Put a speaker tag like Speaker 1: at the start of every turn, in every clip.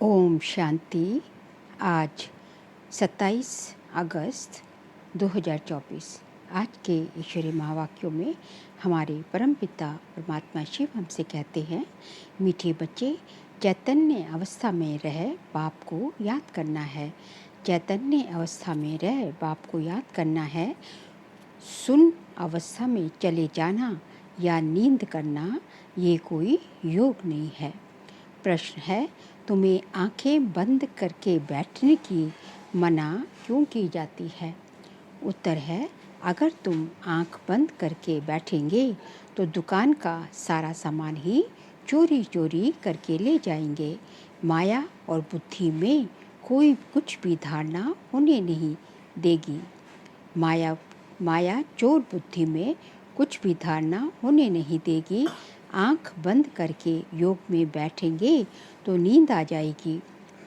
Speaker 1: ओम शांति। आज 27 अगस्त 2024। आज के ईश्वरीय महावाक्यों में हमारे परमपिता परमात्मा शिव हमसे कहते हैं, मीठे बच्चे, चैतन्य अवस्था में रह बाप को याद करना है। चैतन्य अवस्था में रह बाप को याद करना है। सुन अवस्था में चले जाना या नींद करना ये कोई योग नहीं है। प्रश्न है, तुम्हें आंखें बंद करके बैठने की मना क्यों की जाती है? उत्तर है, अगर तुम आंख बंद करके बैठेंगे तो दुकान का सारा सामान ही चोरी चोरी करके ले जाएंगे। माया और बुद्धि में कोई कुछ भी धारणा होने नहीं देगी। माया चोर बुद्धि में कुछ भी धारणा होने नहीं देगी। आंख बंद करके योग में बैठेंगे तो नींद आ जाएगी,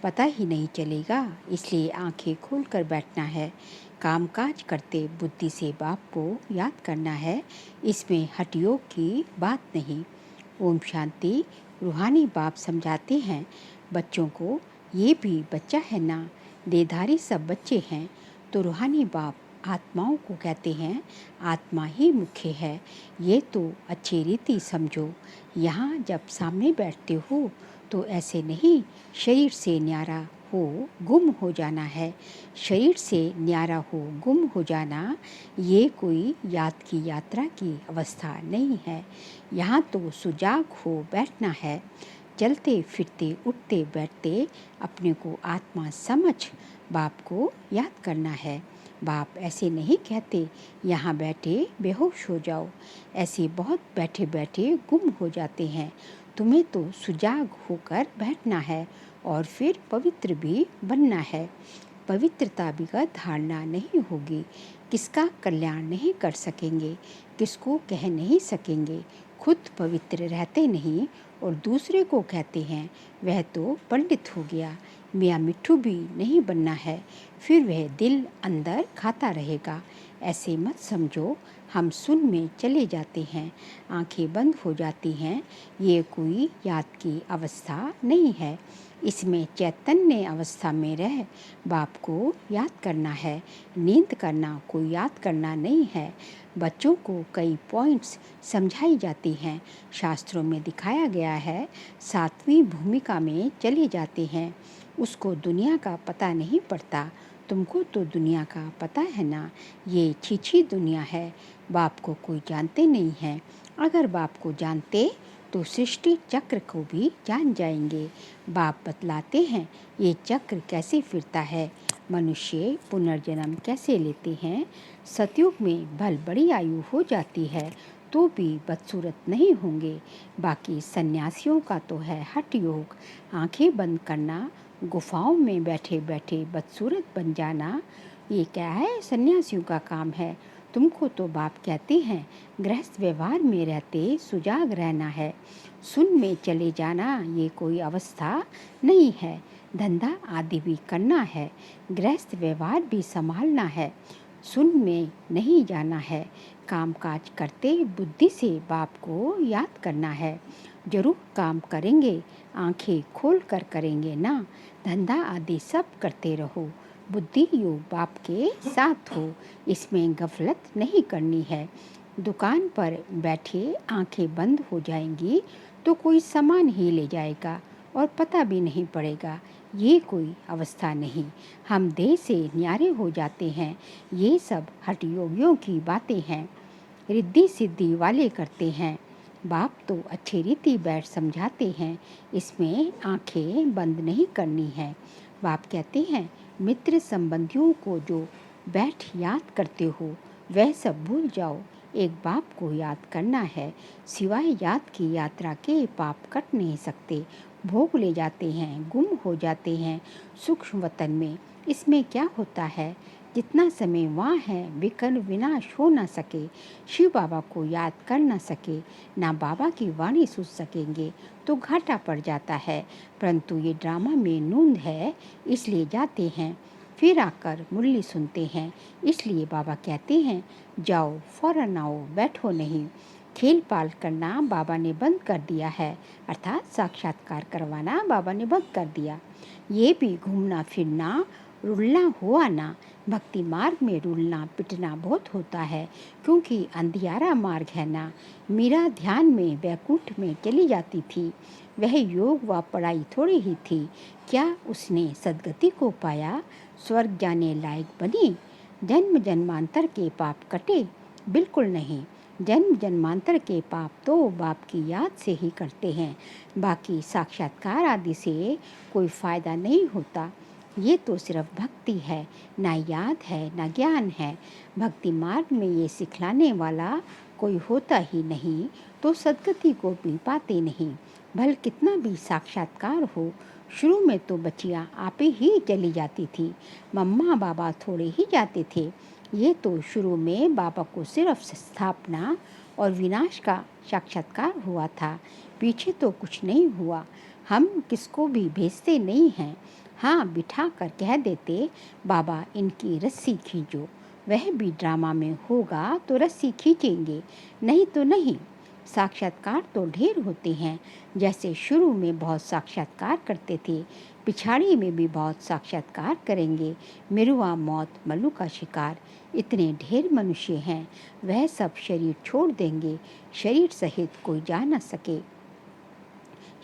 Speaker 1: पता ही नहीं चलेगा। इसलिए आंखें खोलकर बैठना है। कामकाज करते बुद्धि से बाप को याद करना है। इसमें हठयोग की बात नहीं। ओम शांति। रूहानी बाप समझाते हैं बच्चों को, ये भी बच्चा है ना, देहधारी सब बच्चे हैं। तो रूहानी बाप आत्माओं को कहते हैं, आत्मा ही मुख्य है, ये तो अच्छी रीति समझो। यहाँ जब सामने बैठते हो तो ऐसे नहीं शरीर से न्यारा हो गुम हो जाना है। शरीर से न्यारा हो गुम हो जाना ये कोई याद की यात्रा की अवस्था नहीं है। यहाँ तो सुजाग हो बैठना है। चलते फिरते उठते बैठते अपने को आत्मा समझ बाप को याद करना है। बाप ऐसे नहीं कहते यहाँ बैठे बेहोश हो जाओ। ऐसे बहुत बैठे बैठे गुम हो जाते हैं। तुम्हें तो सुजाग होकर बैठना है और फिर पवित्र भी बनना है। पवित्रता बिगड़ धारणा नहीं होगी। किसका कल्याण नहीं कर सकेंगे, किसको कह नहीं सकेंगे। खुद पवित्र रहते नहीं और दूसरे को कहते हैं वह तो पंडित हो गया। मियाँ मिट्ठू भी नहीं बनना है, फिर वह दिल अंदर खाता रहेगा। ऐसे मत समझो। हम सुन में चले जाते हैं, आंखें बंद हो जाती हैं। ये कोई याद की अवस्था नहीं है। इसमें चैतन्य अवस्था में रह बाप को याद करना है। नींद करना कोई याद करना नहीं है। बच्चों को कई पॉइंट्स समझाई जाती हैं। शास्त्रों में दिखाया गया है, 7वीं भूमिका में चले जाते हैं। उसको दुनिया का पता नहीं पड़ता। तुमको तो दुनिया का पता है ना, ये छीछी दुनिया है। बाप को कोई जानते नहीं है। अगर बाप को जानते तो सृष्टि चक्र को भी जान जाएंगे। बाप बतलाते हैं ये चक्र कैसे फिरता है, मनुष्य पुनर्जन्म कैसे लेते हैं। सतयुग में भल बड़ी आयु हो जाती है तो भी बदसूरत नहीं होंगे। बाकी सन्यासियों का तो है हठ योग, आंखें बंद करना, गुफाओं में बैठे बैठे बदसूरत बन जाना। ये क्या है, सन्यासियों का काम है। तुमको तो बाप कहते हैं गृहस्थ व्यवहार में रहते सुजाग रहना है। सुन में चले जाना ये कोई अवस्था नहीं है। धंधा आदि भी करना है, गृहस्थ व्यवहार भी संभालना है। सुन में नहीं जाना है। कामकाज करते बुद्धि से बाप को याद करना है। जरूर काम करेंगे, आंखें खोल कर करेंगे ना। धंधा आदि सब करते रहो, बुद्धि योग बाप के साथ हो। इसमें गफलत नहीं करनी है। दुकान पर बैठे आंखें बंद हो जाएंगी तो कोई सामान ही ले जाएगा और पता भी नहीं पड़ेगा। ये कोई अवस्था नहीं। हम देह से न्यारे हो जाते हैं। ये सब हठ योगियों की बातें हैं, रिद्धि सिद्धि वाले करते हैं। बाप तो अच्छी रीति बैठ समझाते हैं। इसमें आंखें बंद नहीं करनी है। बाप कहते हैं मित्र संबंधियों को जो बैठ याद करते हो वह सब भूल जाओ। एक बाप को याद करना है। सिवाय याद की यात्रा के पाप कट नहीं सकते। भोग ले जाते हैं, गुम हो जाते हैं सूक्ष्म वतन में। इसमें क्या होता है, जितना समय वहाँ है विकर्ण विनाश हो ना सके। शिव बाबा को याद कर ना सके, ना बाबा की वाणी सुन सकेंगे तो घाटा पड़ जाता है। परंतु ये ड्रामा में नूंद है, इसलिए जाते हैं, फिर आकर मुरली सुनते हैं। इसलिए बाबा कहते हैं जाओ फौरन आओ, बैठो नहीं। खेल पाल करना बाबा ने बंद कर दिया है, अर्थात साक्षात्कार करवाना बाबा ने बंद कर दिया। ये भी घूमना फिरना, रुलना हुआ ना। भक्ति मार्ग में रुलना पिटना बहुत होता है, क्योंकि अंधियारा मार्ग है ना। मीरा ध्यान में वैकुंठ में चली जाती थी। वह योग व पढ़ाई थोड़ी ही थी। क्या उसने सद्गति को पाया, स्वर्ग जाने लायक बनी? जन्म जन्मांतर के पाप कटे? बिल्कुल नहीं। जन्म जन्मांतर के पाप तो बाप की याद से ही करते हैं, बाकी साक्षात्कार आदि से कोई फ़ायदा नहीं होता। ये तो सिर्फ भक्ति है, ना याद है, ना ज्ञान है। भक्ति मार्ग में ये सिखलाने वाला कोई होता ही नहीं तो सद्गति को भी पाते नहीं। भले कितना भी साक्षात्कार हो, शुरू में तो बच्चियाँ आप ही चली जाती थी, मम्मा बाबा थोड़े ही जाते थे। ये तो शुरू में बाबा को सिर्फ स्थापना और विनाश का साक्षात्कार हुआ था, पीछे तो कुछ नहीं हुआ। हम किसको भी भेजते नहीं हैं। हाँ, बिठा कर कह देते, बाबा इनकी रस्सी खींचो। वह भी ड्रामा में होगा तो रस्सी खींचेंगे, नहीं तो नहीं। साक्षात्कार तो ढेर होते हैं, जैसे शुरू में बहुत साक्षात्कार करते थे, पिछाड़ी में भी बहुत साक्षात्कार करेंगे। मिरुआ मौत मल्लू का शिकार, इतने ढेर मनुष्य हैं, वह सब शरीर छोड़ देंगे, शरीर सहित कोई जा न सके।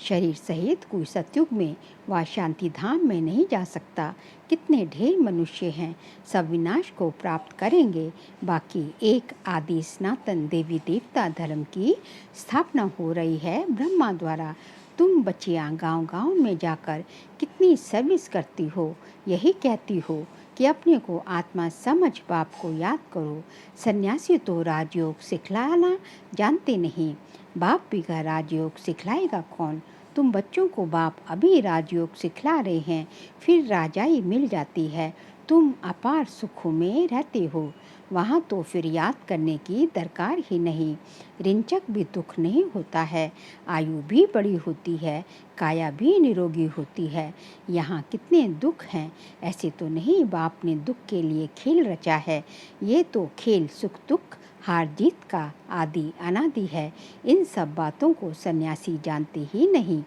Speaker 1: शरीर सहित कोई सतयुग में व शांति धाम में नहीं जा सकता। कितने ढेर मनुष्य हैं, सब विनाश को प्राप्त करेंगे। बाकी एक आदि सनातन देवी देवता धर्म की स्थापना हो रही है ब्रह्मा द्वारा। तुम बच्चियाँ गांव-गांव में जाकर कितनी सर्विस करती हो, यही कहती हो कि अपने को आत्मा समझ बाप को याद करो। सन्यासी तो राजयोग सिखलाना जानते नहीं, बाप भी का राजयोग सिखलाएगा कौन? तुम बच्चों को बाप अभी राजयोग सिखला रहे हैं, फिर राजाई मिल जाती है। तुम अपार सुखों में रहते हो, वहाँ तो फिर याद करने की दरकार ही नहीं। रिंचक भी दुख नहीं होता है, आयु भी बड़ी होती है, काया भी निरोगी होती है। यहाँ कितने दुख हैं, ऐसे तो नहीं बाप ने दुख के लिए खेल रचा है। ये तो खेल सुख दुख हार जीत का आदि अनादि है। इन सब बातों को सन्यासी जानते ही नहीं,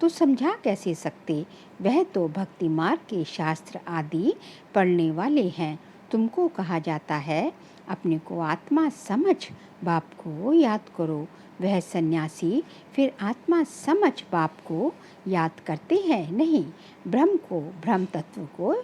Speaker 1: तो समझा कैसे सकते? वह तो भक्ति मार्ग के शास्त्र आदि पढ़ने वाले हैं। तुमको कहा जाता है अपने को आत्मा समझ बाप को याद करो। वह सन्यासी फिर आत्मा समझ बाप को याद करते हैं नहीं, ब्रह्म को, ब्रह्म तत्व को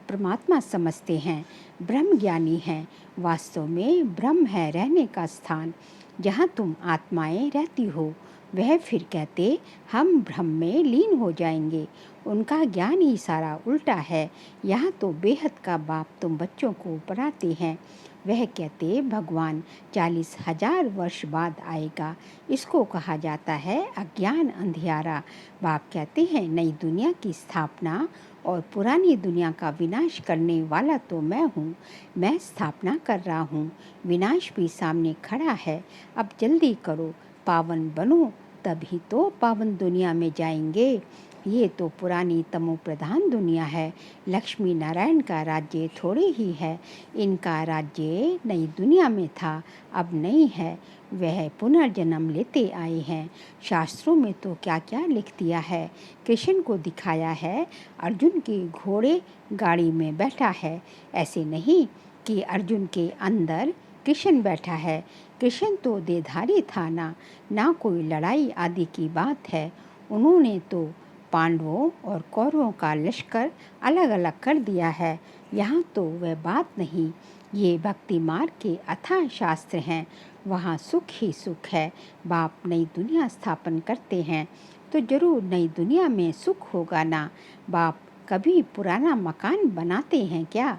Speaker 1: परमात्मा समझते हैं। ब्रह्म ज्ञानी हैं। वास्तव में ब्रह्म है रहने का स्थान, जहाँ तुम आत्माएं रहती हो। वह फिर कहते हम ब्रह्म में लीन हो जाएंगे। उनका ज्ञान ही सारा उल्टा है। यहाँ तो बेहद का बाप तुम बच्चों को पढ़ाते हैं। वह कहते भगवान 40,000 वर्ष बाद आएगा, इसको कहा जाता है अज्ञान अंधियारा। बाप कहते हैं नई दुनिया की स्थापना और पुरानी दुनिया का विनाश करने वाला तो मैं हूँ। मैं स्थापना कर रहा हूँ, विनाश भी सामने खड़ा है। अब जल्दी करो, पावन बनो, तभी तो पावन दुनिया में जाएंगे। ये तो पुरानी तमो प्रधान दुनिया है। लक्ष्मी नारायण का राज्य थोड़े ही है। इनका राज्य नई दुनिया में था, अब नहीं है। वह पुनर्जन्म लेते आए हैं। शास्त्रों में तो क्या क्या लिख दिया है। कृष्ण को दिखाया है अर्जुन के घोड़े गाड़ी में बैठा है। ऐसे नहीं कि अर्जुन के अंदर कृष्ण बैठा है। कृष्ण तो देहधारी था ना कोई लड़ाई आदि की बात है। उन्होंने तो पांडवों और कौरवों का लश्कर अलग अलग कर दिया है। यहाँ तो वह बात नहीं। ये भक्ति मार्ग के अथाह शास्त्र हैं, वहाँ सुख ही सुख है। बाप नई दुनिया स्थापन करते हैं तो जरूर नई दुनिया में सुख होगा ना। बाप कभी पुराना मकान बनाते हैं क्या?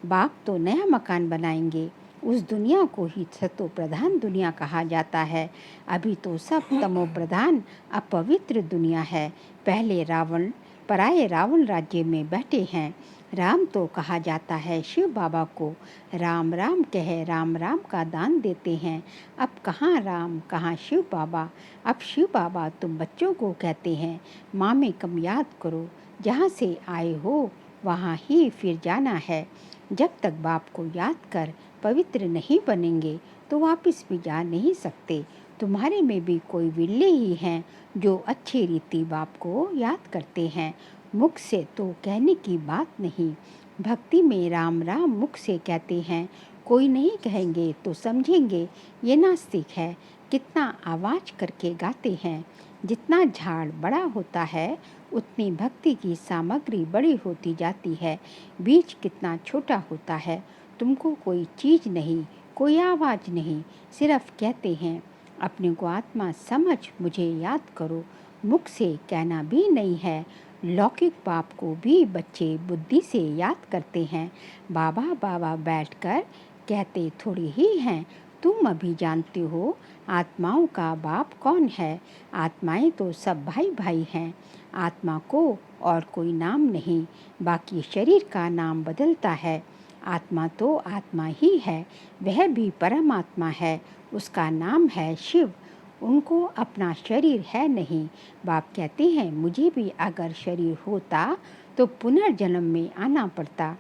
Speaker 1: बाप तो नया मकान बनाएंगे। उस दुनिया को ही सतो प्रधान दुनिया कहा जाता है। अभी तो सब तमो प्रधान अपवित्र दुनिया है। पहले रावण पराये रावण राज्य में बैठे हैं। राम तो कहा जाता है शिव बाबा को। राम राम कह राम राम का दान देते हैं। अब कहाँ राम कहाँ शिव बाबा। अब शिव बाबा तुम बच्चों को कहते हैं माँ में कम याद करो, जहाँ से आए हो वहाँ ही फिर जाना है। जब तक बाप को याद कर पवित्र नहीं बनेंगे तो वापस भी जा नहीं सकते। तुम्हारे में भी कोई विरले ही हैं जो अच्छी रीति बाप को याद करते हैं। मुख से तो कहने की बात नहीं, भक्ति में राम राम मुख से कहते हैं। कोई नहीं कहेंगे तो समझेंगे ये नास्तिक है। कितना आवाज़ करके गाते हैं। जितना झाड़ बड़ा होता है उतनी भक्ति की सामग्री बड़ी होती जाती है। बीज कितना छोटा होता है। तुमको कोई चीज़ नहीं, कोई आवाज़ नहीं, सिर्फ कहते हैं अपने को आत्मा समझ मुझे याद करो। मुख से कहना भी नहीं है। लौकिक बाप को भी बच्चे बुद्धि से याद करते हैं। बाबा बाबा बैठकर कहते थोड़ी ही हैं। तुम अभी जानते हो आत्माओं का बाप कौन है। आत्माएं तो सब भाई भाई हैं। आत्मा को और कोई नाम नहीं, बाकी शरीर का नाम बदलता है। आत्मा तो आत्मा ही है, वह भी परमात्मा है। उसका नाम है शिव। उनको अपना शरीर है नहीं। बाप कहते हैं मुझे भी अगर शरीर होता तो पुनर्जन्म में आना पड़ता।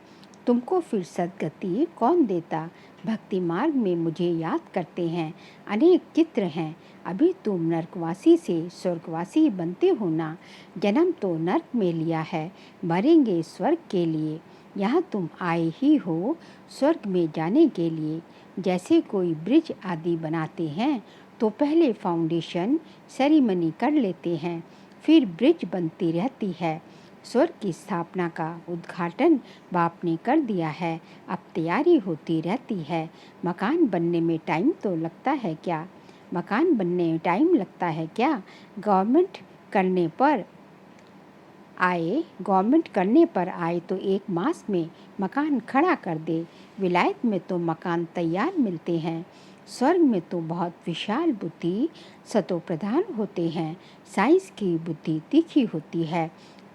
Speaker 1: तुमको फिर सद्गति कौन देता। भक्ति मार्ग में मुझे याद करते हैं। अनेक चित्र हैं। अभी तुम नरकवासी से स्वर्गवासी बनते हो ना। जन्म तो नरक में लिया है, मरेंगे स्वर्ग के लिए। यहाँ तुम आए ही हो स्वर्ग में जाने के लिए। जैसे कोई ब्रिज आदि बनाते हैं तो पहले फाउंडेशन सेरेमनी कर लेते हैं, फिर ब्रिज बनती रहती है। स्वर्ग की स्थापना का उद्घाटन बाप ने कर दिया है। अब तैयारी होती रहती है। मकान बनने में टाइम तो लगता है क्या। मकान बनने में टाइम लगता है क्या। गवर्नमेंट करने पर आए तो 1 मास में मकान खड़ा कर दे। विलायत में तो मकान तैयार मिलते हैं। स्वर्ग में तो बहुत विशाल बुद्धि सतो प्रधान होते हैं। साइंस की बुद्धि तीखी होती है।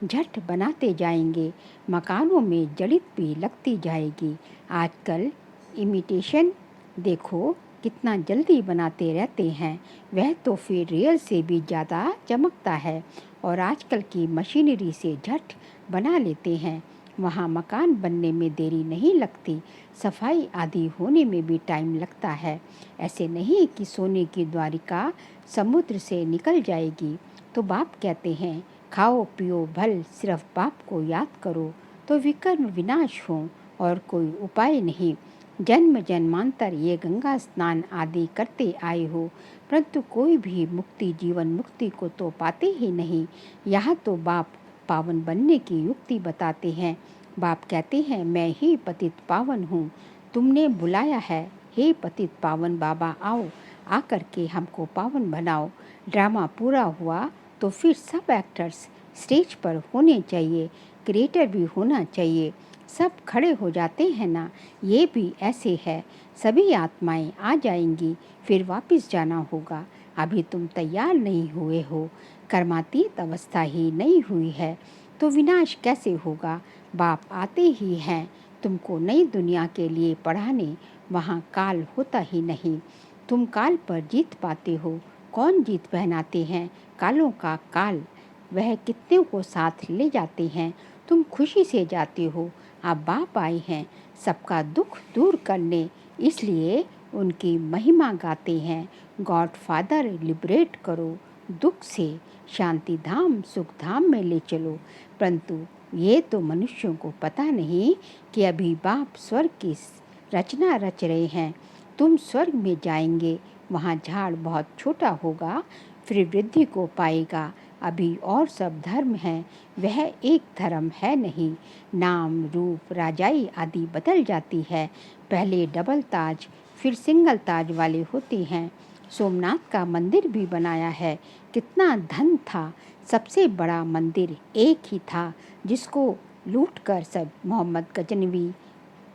Speaker 1: झट बनाते जाएंगे। मकानों में जड़ित भी लगती जाएगी। आजकल इमिटेशन देखो कितना जल्दी बनाते रहते हैं। वह तो फिर रियल से भी ज़्यादा चमकता है और आजकल की मशीनरी से झट बना लेते हैं। वहाँ मकान बनने में देरी नहीं लगती। सफाई आदि होने में भी टाइम लगता है। ऐसे नहीं कि सोने की द्वारिका समुद्र से निकल जाएगी। तो बाप कहते हैं खाओ पियो भल, सिर्फ बाप को याद करो तो विकर्म विनाश हो और कोई उपाय नहीं। जन्म जन्मांतर ये गंगा स्नान आदि करते आए हो, परंतु कोई भी मुक्ति जीवन मुक्ति को तो पाते ही नहीं। यहाँ तो बाप पावन बनने की युक्ति बताते हैं। बाप कहते हैं मैं ही पतित पावन हूँ। तुमने बुलाया है, हे पतित पावन बाबा आओ, आकर के हमको पावन बनाओ। ड्रामा पूरा हुआ तो फिर सब एक्टर्स स्टेज पर होने चाहिए, क्रिएटर भी होना चाहिए। सब खड़े हो जाते हैं ना। ये भी ऐसे है। सभी आत्माएं आ जाएंगी, फिर वापस जाना होगा। अभी तुम तैयार नहीं हुए हो, कर्मातीत अवस्था ही नहीं हुई है, तो विनाश कैसे होगा। बाप आते ही हैं तुमको नई दुनिया के लिए पढ़ाने। वहाँ काल होता ही नहीं। तुम काल पर जीत पाते हो। कौन जीत पहनाते हैं कालों का काल। वह कितने को साथ ले जाते हैं। तुम खुशी से जाते हो। अब बाप आए हैं सबका दुख दूर करने, इसलिए उनकी महिमा गाते हैं। गॉड फादर लिबरेट करो, दुख से शांति धाम सुख धाम में ले चलो। परंतु ये तो मनुष्यों को पता नहीं कि अभी बाप स्वर्ग की रचना रच रहे हैं। तुम स्वर्ग में जाएंगे, वहाँ झाड़ बहुत छोटा होगा, फिर वृद्धि को पाएगा। अभी और सब धर्म हैं, वह एक धर्म है नहीं। नाम रूप राजाई आदि बदल जाती है। पहले डबल ताज फिर सिंगल ताज वाले होते हैं। सोमनाथ का मंदिर भी बनाया है। कितना धन था। सबसे बड़ा मंदिर एक ही था, जिसको लूटकर सब मोहम्मद गजनवी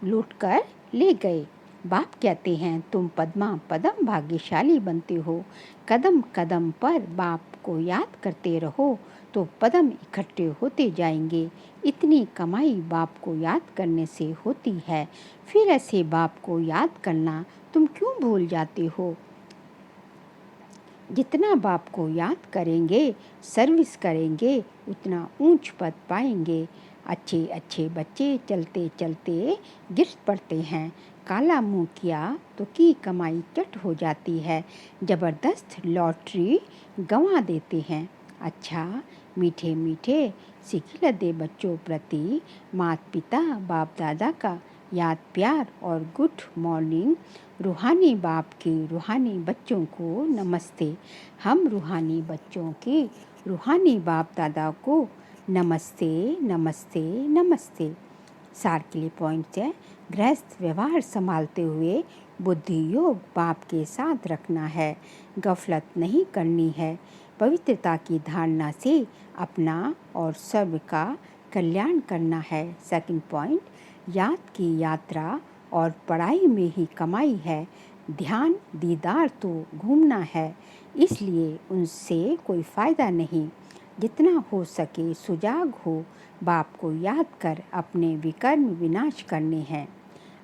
Speaker 1: लूटकर ले गए। बाप कहते हैं तुम पद्मा पदम भाग्यशाली बनते हो। कदम कदम पर बाप को याद करते रहो तो पदम इकट्ठे होते जाएंगे। इतनी कमाई बाप को याद करने से होती है। फिर ऐसे बाप को याद करना तुम क्यों भूल जाते हो। जितना बाप को याद करेंगे, सर्विस करेंगे, उतना ऊंच पद पाएंगे। अच्छे अच्छे बच्चे चलते चलते गिर पड़ते हैं। काला मुंह किया तो की कमाई चट हो जाती है, ज़बरदस्त लॉटरी गंवा देते हैं। अच्छा, मीठे मीठे सिखिल दे बच्चों प्रति माता पिता बाप दादा का याद प्यार और गुड मॉर्निंग। रूहानी बाप के रूहानी बच्चों को नमस्ते। हम रूहानी बच्चों के रूहानी बाप दादा को नमस्ते नमस्ते नमस्ते। सार के लिए पॉइंट्स है, गृहस्थ व्यवहार संभालते हुए बुद्धि योग बाप के साथ रखना है, गफलत नहीं करनी है, पवित्रता की धारणा से अपना और सर्व का कल्याण करना है। सेकंड पॉइंट, याद की यात्रा और पढ़ाई में ही कमाई है, ध्यान दीदार तो घूमना है, इसलिए उनसे कोई फ़ायदा नहीं। जितना हो सके सुजाग हो, बाप को याद कर अपने विकर्म विनाश करने हैं।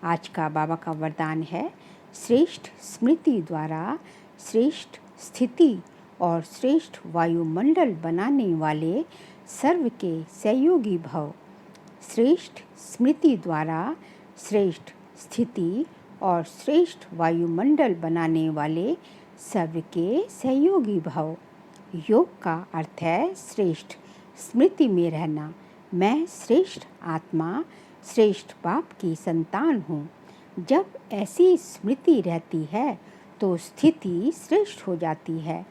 Speaker 1: आज का बाबा का वरदान है, श्रेष्ठ स्मृति द्वारा श्रेष्ठ स्थिति और श्रेष्ठ वायुमंडल बनाने वाले सर्व के सहयोगी भव। श्रेष्ठ स्मृति द्वारा श्रेष्ठ स्थिति और श्रेष्ठ वायुमंडल बनाने वाले सर्व के सहयोगी भव। योग का अर्थ है श्रेष्ठ स्मृति में रहना। मैं श्रेष्ठ आत्मा श्रेष्ठ बाप की संतान हूँ। जब ऐसी स्मृति रहती है तो स्थिति श्रेष्ठ हो जाती है।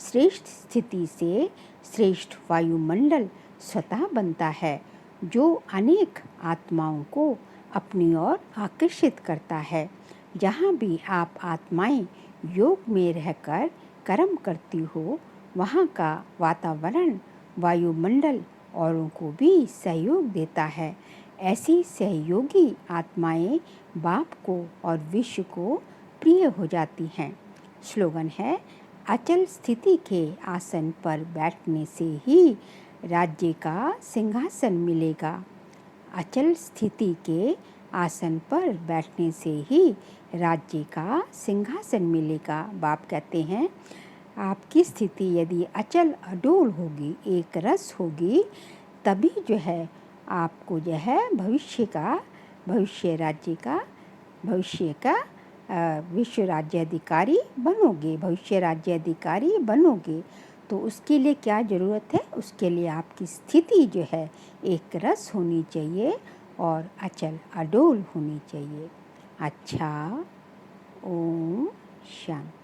Speaker 1: श्रेष्ठ स्थिति से श्रेष्ठ वायुमंडल स्वतः बनता है, जो अनेक आत्माओं को अपनी ओर आकर्षित करता है। जहाँ भी आप आत्माएं योग में रहकर कर्म करती हो, वहाँ का वातावरण वायुमंडल औरों को भी सहयोग देता है। ऐसी सहयोगी आत्माएं बाप को और विश्व को प्रिय हो जाती हैं। स्लोगन है, अचल स्थिति के आसन पर बैठने से ही राज्य का सिंहासन मिलेगा। अचल स्थिति के आसन पर बैठने से ही राज्य का सिंहासन मिलेगा। बाप कहते हैं, आपकी स्थिति यदि अचल अडोल होगी, एक रस होगी, तभी जो है आपको जो है भविष्य का विश्व राज्याधिकारी बनोगे, भविष्य राज्याधिकारी बनोगे। तो उसके लिए क्या ज़रूरत है? उसके लिए आपकी स्थिति जो है एक रस होनी चाहिए और अचल अडोल होनी चाहिए। अच्छा, ओम शांति।